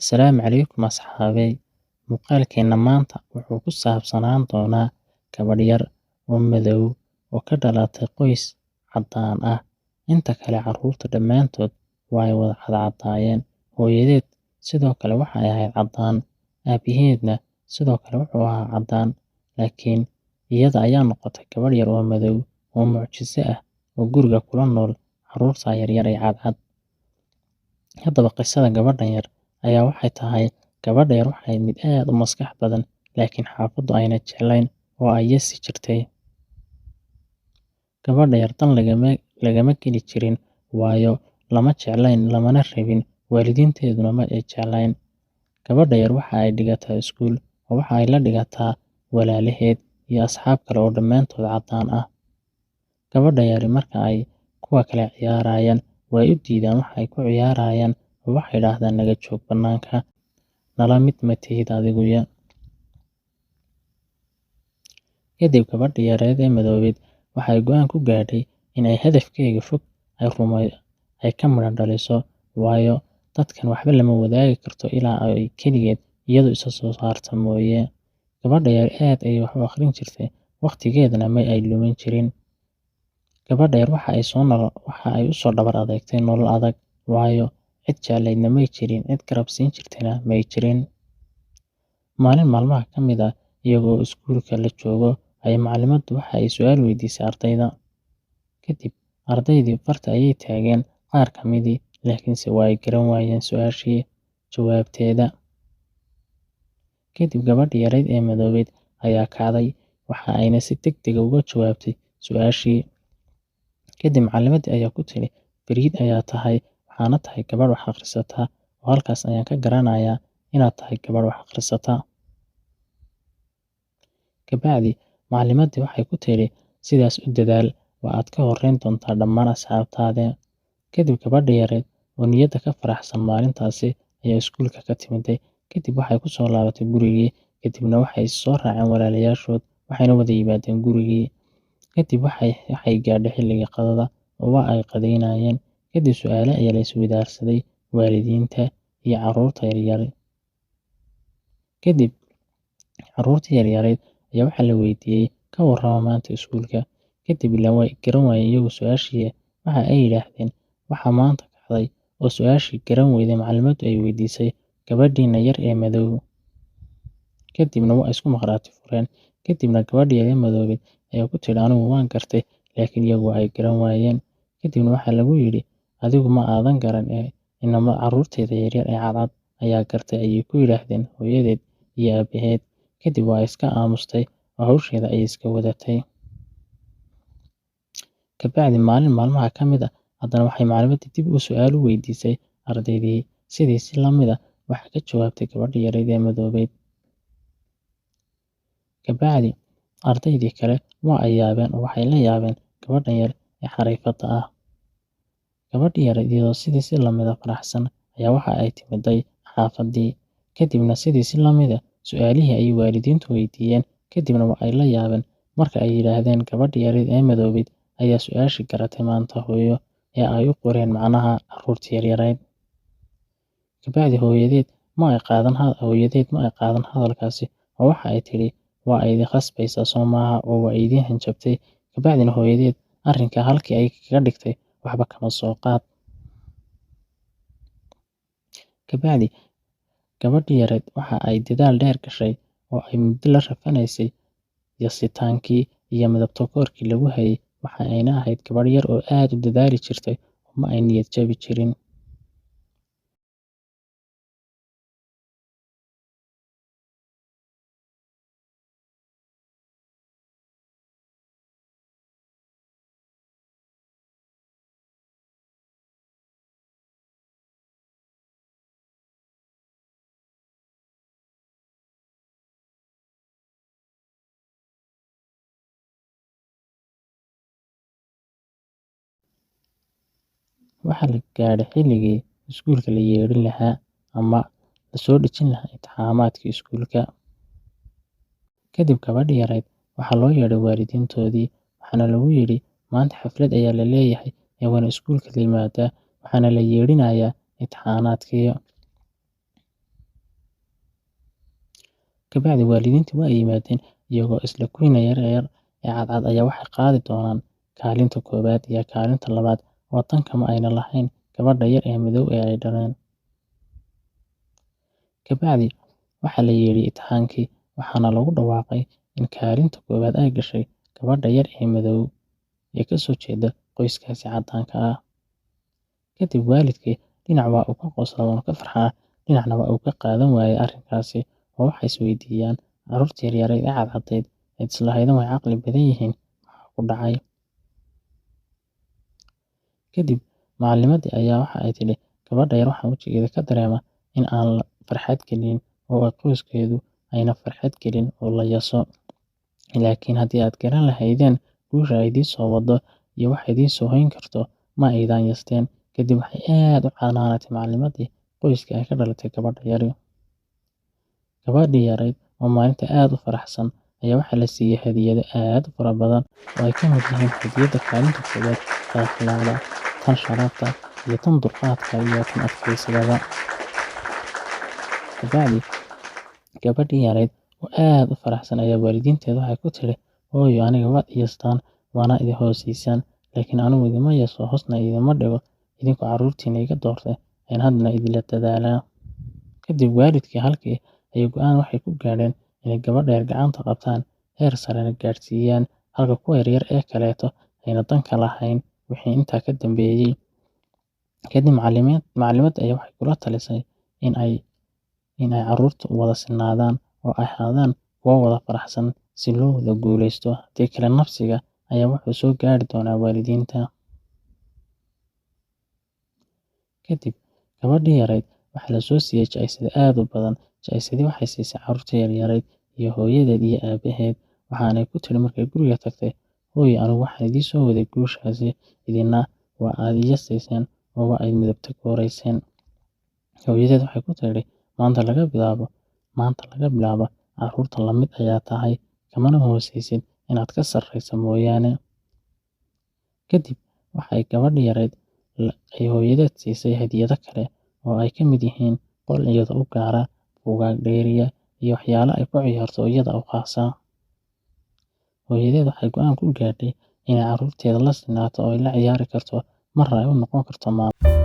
Asalaamu calaykum asxaabey. Muuqaalkeena maanta wuxuu ku saabsanaan doonaa gabadh yar oo madow oo ka dhalatay qoys caddaan ah. Inta kale carruurta dhammaantood way wada caddaayeen. Hooyadeed sidoo kale waxay ahayd caddaan, aabaheedna sidoo kale wuxuu ahaa caddaan. Laakiin iyada ayaa noqotay gabadh yar oo madow oo mucjiso ah oo guriga kula nool carruurta yaryar ee cadcad. Haddaba qisada gabadhan yar ayaa waxay tahay gabadha yar waxay mid aad u maskax badan, laakiin xaafaddu ayna jeclayn oo ay yasi jirtay. Gabadha yar dan lagama geli jirin, waayo lama jeclayn lamana rabin, waalidiinteeduna ma ay jeclayn. Gabadha yar waxa ay dhigataa iskuul oo waxa ay la dhigataa walaalaheed iyo asxaab kale oo dhammaantood caddaan ah. Gabadha yari marka ay kuwa kale ciyaarayaan way u diidaan waxa ay ku ciyaarayaan oo waxay yidhaahdaan naga joog bannaanka, nala mid ma tihid adiguya. Kadib gabadhii yareed ee madoobeed waxay go'aan ku gaadhay in ay hadafkeega fog ay ka midho dhaliso, waayo dadkan waxba lama wadaagi karto ilaa ay keligeed iyadu isa soo saarto mooye. Gabadha yar aad ayay wax u akhrin jirtay, waqtigeedana ma ay lumin jirin. Gabadha yar waxa ay u soo dhabar adeegtay nolol adag, waayo cid jeclaydna may jirin, cid garab siin jirtayna may jirin. Maalin maalmaha ka mid ah iyagoo iskuulka la joogo ayaa macallimaddu waxa ay su'aal weydiisay ardayda. Kadib ardaydii farta ayay taageen qaar ka midii, laakiinse waa ay garan waayeen su'aashii jawaabteeda. Kadib gabadhii yareyd ee madoobeed ayaa kacday, waxa ayna si degdeg ah uga jawaabtay su'aashii. Kadib macallimaddii ayaa ku tiri, Bariid ayaa tahay, waxaana tahay gabadh wax akhrisata, oo halkaas ayaan ka garanayaa inaad tahay gabadh wax akhrisata. Kabacdi macallimaddii waxay ku tiri, sidaas u dadaal, waa aad ka horreyn doontaa dhammaan asxaabtaada. Kadib gabadhii yareed oo niyadda ka faraxsan maalintaasi ayaa iskuulka ka timiday. Kadib waxay ku soo laabatay gurigii, kadibna waxay soo raaceen walaalayaashood, waxayna wada yimaadeen gurigii. Kadib waxay gaadhay xilligii qadada oo waa ay qadaynayeen. Kadib su'aalo ayaa la isweydaarsaday waalidiinta iyo carruurta yaryar. Kadib carruurtii yaryareed ayaa waxaa la weydiiyey ka warrama maanta iskuulka. Kadib ilaa way garan waayeen iyagu su'aashii, waxa ay yidhaahdeen waxaa maanta kacday oo su'aashii garan weyday macallimaddu ay weydiisay gabadhiina yar ee madow. Kadibna waa isku markhaati fureen. Kadibna gabadhii yar ee madoobeed ayaa ku tidhi, anigu waan gartay, laakiin iyagu waa ay garan waayeen. Kadibna waxaa lagu yidhi, adigu ma aadan garan carruurtayda yaryar ee cadcad ayaa gartay, ayay ku yidhaahdeen hooyadeed iyo aabaheed. Kadib waa iska aamustay oo hawsheeda ayay iska wadatay. Kabacdi maalin maalmaha ka mid ah haddana waxay macallimaddii dib su'aal u weydiisay ardaydii, sidii si la mid ah waxaa ka jawaabtay gabadhii yareyd ee madoobeed. Kabacdi ardaydii kale waa ay yaabeen oo waxay la yaabeen gabadhan yar ee xariifadda ah. Gabadhii yareyd iyadoo sidii si la mid ah faraxsan ayaa waxa ay timiday xaafaddii. Kadibna sidii si la mid ah su'aalihii ayay waalidiintu weydiiyeen, kadibna waa ay la yaabeen marka ay yidhaahdeen gabadhii yareyd ee madoobeed ayaa su'aashii garatay maanta hooyo, ee ay u qoreen macnaha carruurtii yaryareyd. Kabacdi hooyadeed ma ay qaadan hadalkaasi oo waxa ay tidhi, waa ay idin khasbaysaa soo maaha oo waa idin hanjabtay. Kabacdina hooyadeed arrinka halkii ay kaga dhigtay waxba kama soo qaad. Kabacdi gabadhii yareed waxa ay dadaal dheer gashay oo ay muddo la rafanaysay yasitaankii iyo midab-takoorkii lagu hayay. Waxa ayna ahayd gabadh yar oo aad u dadaali jirtay oo ma ay niyad jabi jirin. Waxaa la gaadhay xilligii iskuulka la yeedhin lahaa ama la soo dhejin lahaa imtixaamaadkii iskuulka. Kadib gabadhii yareyd waxaa loo yeedhay waalidiintoodii, waxaana lagu yidhi, maanta xaflad ayaa la leeyahay ee waana iskuulka la yimaadaa, waxaana la yeedhinayaa imtixaanaadkii. Kabacdi waalidiintii waa ay yimaadeen, iyagoo isla kuwiina yaryar ee cadcad ayaa waxay qaadi doonaan kaalinta koowaad iyo kaalinta labaad, oo tan kama ayna lahayn gabadha yar ee madow ee ay dhaleen. Kabacdi waxaa la yeedhiyey imtixaankii, waxaana lagu dhawaaqay in kaalinta koowaad ay gashay gabadha yar ee madow ee ka soo jeeda qoyskaasi caddaanka ah. Kadib waalidkii dhinac waa uu ka qoslaa waana ka farxaa, dhinacna waa uu ka qaadan waayay arrinkaasi, oo waxay isweydiiyaan carruurtii yaryareed ee cadcadayd ee islahaydeen way caqli badan yihiin, maxaa ku dhacay? Kadib macallimadii ayaa waxa ay tidhi, gabadha yar waxaan wejigeeda ka dareemaa in aan la farxad gelin oo ay qoyskeedu ayna farxad gelin oo la yaso. Laakiin haddii aad garan lahaydeen guusha ay idiin soo waddo iyo waxa idiin soo hoyn karto, ma aydan yasteen. Kadib waxay aad u canaanatay macallimadii qoyskii ay ka dhalatay gabadha yari. Gabadhii yarayd oo maalinta aad u faraxsan ayaa waxaa la siiyey hadiyado aad u fara badan oo ay ka mid yihiin hadiyadda kaalinta koowaad ee akhlaaqda, tan sharafta, iyo tan dulqaadka iyo tan adkaysigaba. Kabacdi gabadhii yarayd oo aad u faraxsan ayaa waalidiinteeda waxay ku tiri, hooyo aniga waad i yastaan, waana idin hoosiisaan, laakiin anigu idima yaso, hoosna idima dhigo, idinkoo carruurtiina iga doortay ayaan haddana idinla dadaalaa. Kadib waalidkii halkii ayay go'aan waxay ku gaadheen inay gabadha yar gacanta qabtaan, heer sarena gaadhsiiyaan, halka kuwa yaryar ee kaleeto ayna dan ka lahayn wixii intaa ka dambeeyay. Kadib macallimadda ayaa waxay kula talisay in ay carruurtu wada sinaadaan oo ay ahaadaan kuwo wada faraxsan si loo wada guuleysto, haddii kale nafsiga ayaa wuxuu soo gaadhi doonaa waalidiinta. Kadib gabadhii yarayd waxaa la soo siiyey jaaisado aad u badan. Jaa'isadii waxay siisay carruurtii yaryarayd iyo hooyadeed iyo aabaheed, waxaanay ku tiri markay guriga tagtay, hooyo anigu waxaan idiin soo waday guushaasi, idina waa aad i yasayseen oo waa aad midabta koorayseen. Hooyadeed waxay ku tiri, maanta laga bilaabo carruurta la mid ayaa tahay, kamana hoosaysid inaad ka sarreyso mooyaane. Kadib waxay gabadhii yarayd ay hooyadeed siisay hadiyado kale oo ay ka mid yihiin qol iyada u gaara, buugaag dheeriya, iyo waxyaalo ay ku ciyaarto iyada u khaas ah. Hooyadeed waxay go'aan ku gaadhay inay carruurteeda la sinaato oo ay la ciyaari karto, marna ay u noqon karto maamo.